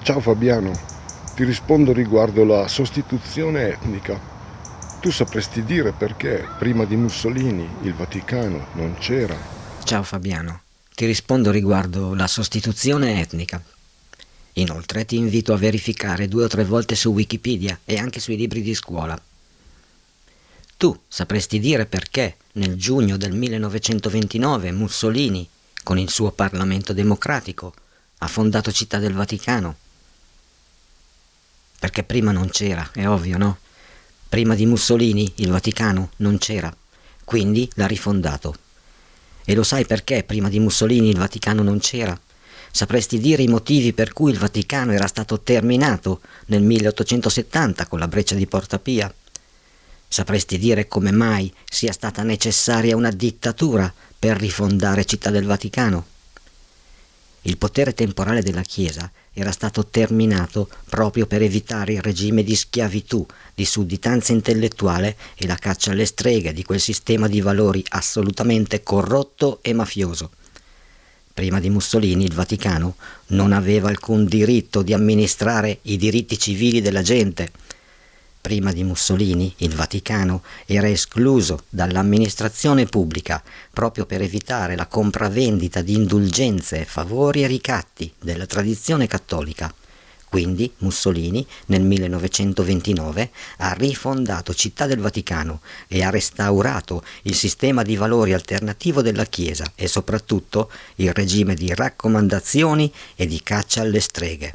Ciao Fabiano, ti rispondo riguardo la sostituzione etnica. Tu sapresti dire perché prima di Mussolini il Vaticano non c'era? Ciao Fabiano, ti rispondo riguardo la sostituzione etnica. Inoltre ti invito a verificare 2 o 3 volte su Wikipedia e anche sui libri di scuola. Tu sapresti dire perché nel giugno del 1929 Mussolini, con il suo Parlamento democratico, ha fondato Città del Vaticano? Perché prima non c'era, è ovvio, no? Prima di Mussolini il Vaticano non c'era, quindi l'ha rifondato. E lo sai perché prima di Mussolini il Vaticano non c'era? Sapresti dire i motivi per cui il Vaticano era stato terminato nel 1870 con la breccia di Porta Pia? Sapresti dire come mai sia stata necessaria una dittatura per rifondare Città del Vaticano? Il potere temporale della Chiesa era stato terminato proprio per evitare il regime di schiavitù, di sudditanza intellettuale e la caccia alle streghe di quel sistema di valori assolutamente corrotto e mafioso. Prima di Mussolini il Vaticano non aveva alcun diritto di amministrare i diritti civili della gente. Prima di Mussolini il Vaticano era escluso dall'amministrazione pubblica proprio per evitare la compravendita di indulgenze, favori e ricatti della tradizione cattolica. Quindi Mussolini nel 1929 ha rifondato Città del Vaticano e ha restaurato il sistema di valori alternativo della Chiesa e soprattutto il regime di raccomandazioni e di caccia alle streghe.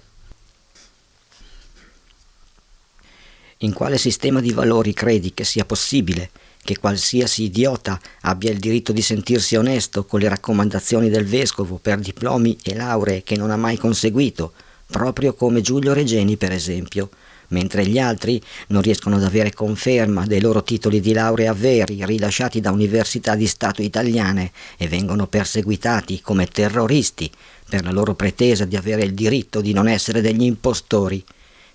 In quale sistema di valori credi che sia possibile che qualsiasi idiota abbia il diritto di sentirsi onesto con le raccomandazioni del vescovo per diplomi e lauree che non ha mai conseguito, proprio come Giulio Regeni per esempio, mentre gli altri non riescono ad avere conferma dei loro titoli di laurea veri rilasciati da università di Stato italiane e vengono perseguitati come terroristi per la loro pretesa di avere il diritto di non essere degli impostori.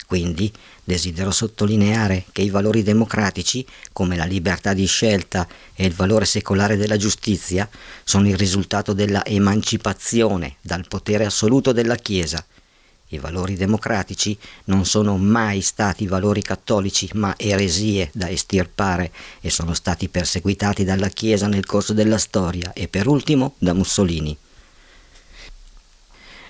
Quindi desidero sottolineare che i valori democratici, come la libertà di scelta e il valore secolare della giustizia, sono il risultato della emancipazione dal potere assoluto della Chiesa. I valori democratici non sono mai stati valori cattolici, ma eresie da estirpare e sono stati perseguitati dalla Chiesa nel corso della storia e per ultimo da Mussolini.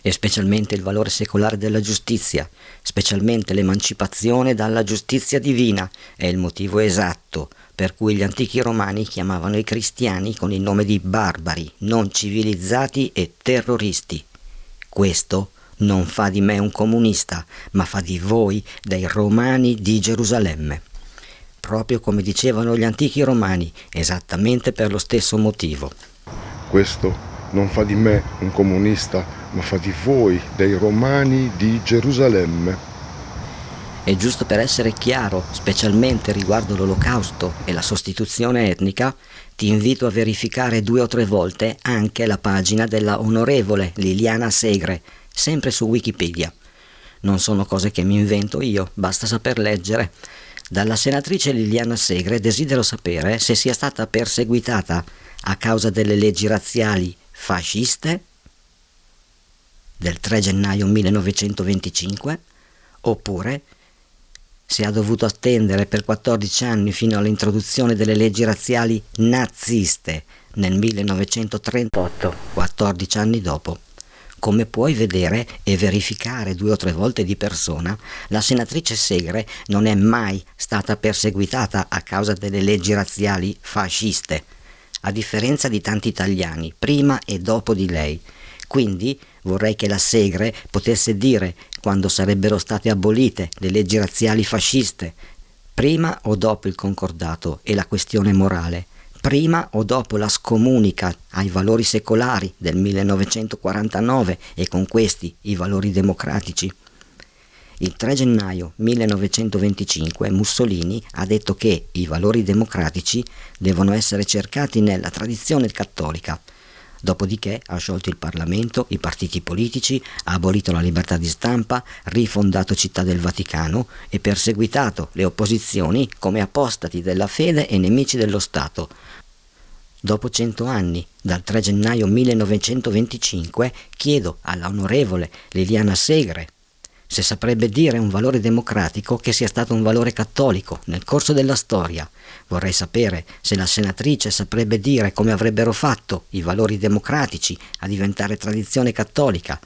E specialmente il valore secolare della giustizia, specialmente l'emancipazione dalla giustizia divina, è il motivo esatto per cui gli antichi romani chiamavano i cristiani con il nome di barbari, non civilizzati e terroristi. Questo non fa di me un comunista, ma fa di voi dei romani di Gerusalemme. Proprio come dicevano gli antichi romani, esattamente per lo stesso motivo. Questo non fa di me un comunista, ma fa di voi dei romani di Gerusalemme. E giusto per essere chiaro, specialmente riguardo l'Olocausto e la sostituzione etnica, ti invito a verificare 2 o 3 volte anche la pagina della onorevole Liliana Segre, sempre su Wikipedia. Non sono cose che mi invento io, basta saper leggere. Dalla senatrice Liliana Segre desidero sapere se sia stata perseguitata a causa delle leggi razziali fasciste del 3 gennaio 1925 oppure se ha dovuto attendere per 14 anni fino all'introduzione delle leggi razziali naziste nel 1938, 14 anni dopo. Come puoi vedere e verificare 2 o 3 volte di persona, la senatrice Segre non è mai stata perseguitata a causa delle leggi razziali fasciste, a differenza di tanti italiani, prima e dopo di lei. Quindi vorrei che la Segre potesse dire quando sarebbero state abolite le leggi razziali fasciste, prima o dopo il concordato e la questione morale, prima o dopo la scomunica ai valori secolari del 1949 e con questi i valori democratici. Il 3 gennaio 1925 Mussolini ha detto che i valori democratici devono essere cercati nella tradizione cattolica. Dopodiché ha sciolto il Parlamento, i partiti politici, ha abolito la libertà di stampa, rifondato Città del Vaticano e perseguitato le opposizioni come apostati della fede e nemici dello Stato. Dopo 100 anni, dal 3 gennaio 1925, chiedo alla onorevole Liliana Segre se saprebbe dire un valore democratico che sia stato un valore cattolico nel corso della storia. Vorrei sapere se la senatrice saprebbe dire come avrebbero fatto i valori democratici a diventare tradizione cattolica,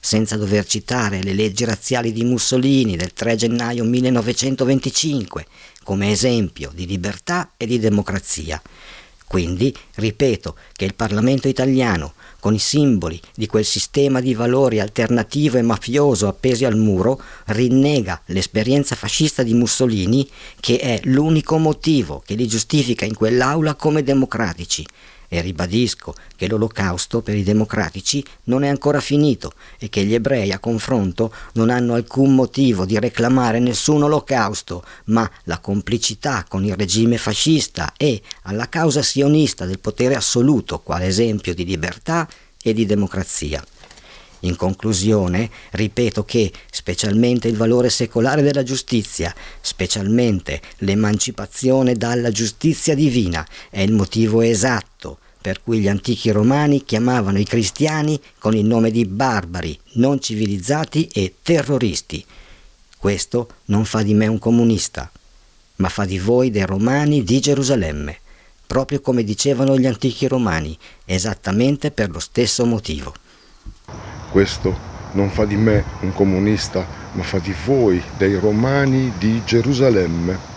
senza dover citare le leggi razziali di Mussolini del 3 gennaio 1925 come esempio di libertà e di democrazia. Quindi ripeto che il Parlamento italiano, con i simboli di quel sistema di valori alternativo e mafioso appesi al muro, rinnega l'esperienza fascista di Mussolini, che è l'unico motivo che li giustifica in quell'aula come democratici. E ribadisco che l'olocausto per i democratici non è ancora finito e che gli ebrei a confronto non hanno alcun motivo di reclamare nessun olocausto, ma la complicità con il regime fascista e alla causa sionista del potere assoluto quale esempio di libertà e di democrazia. In conclusione, ripeto che, specialmente il valore secolare della giustizia, specialmente l'emancipazione dalla giustizia divina, è il motivo esatto per cui gli antichi romani chiamavano i cristiani con il nome di barbari, non civilizzati e terroristi. Questo non fa di me un comunista, ma fa di voi dei romani di Gerusalemme, proprio come dicevano gli antichi romani, esattamente per lo stesso motivo. Questo non fa di me un comunista, ma fa di voi dei romani di Gerusalemme.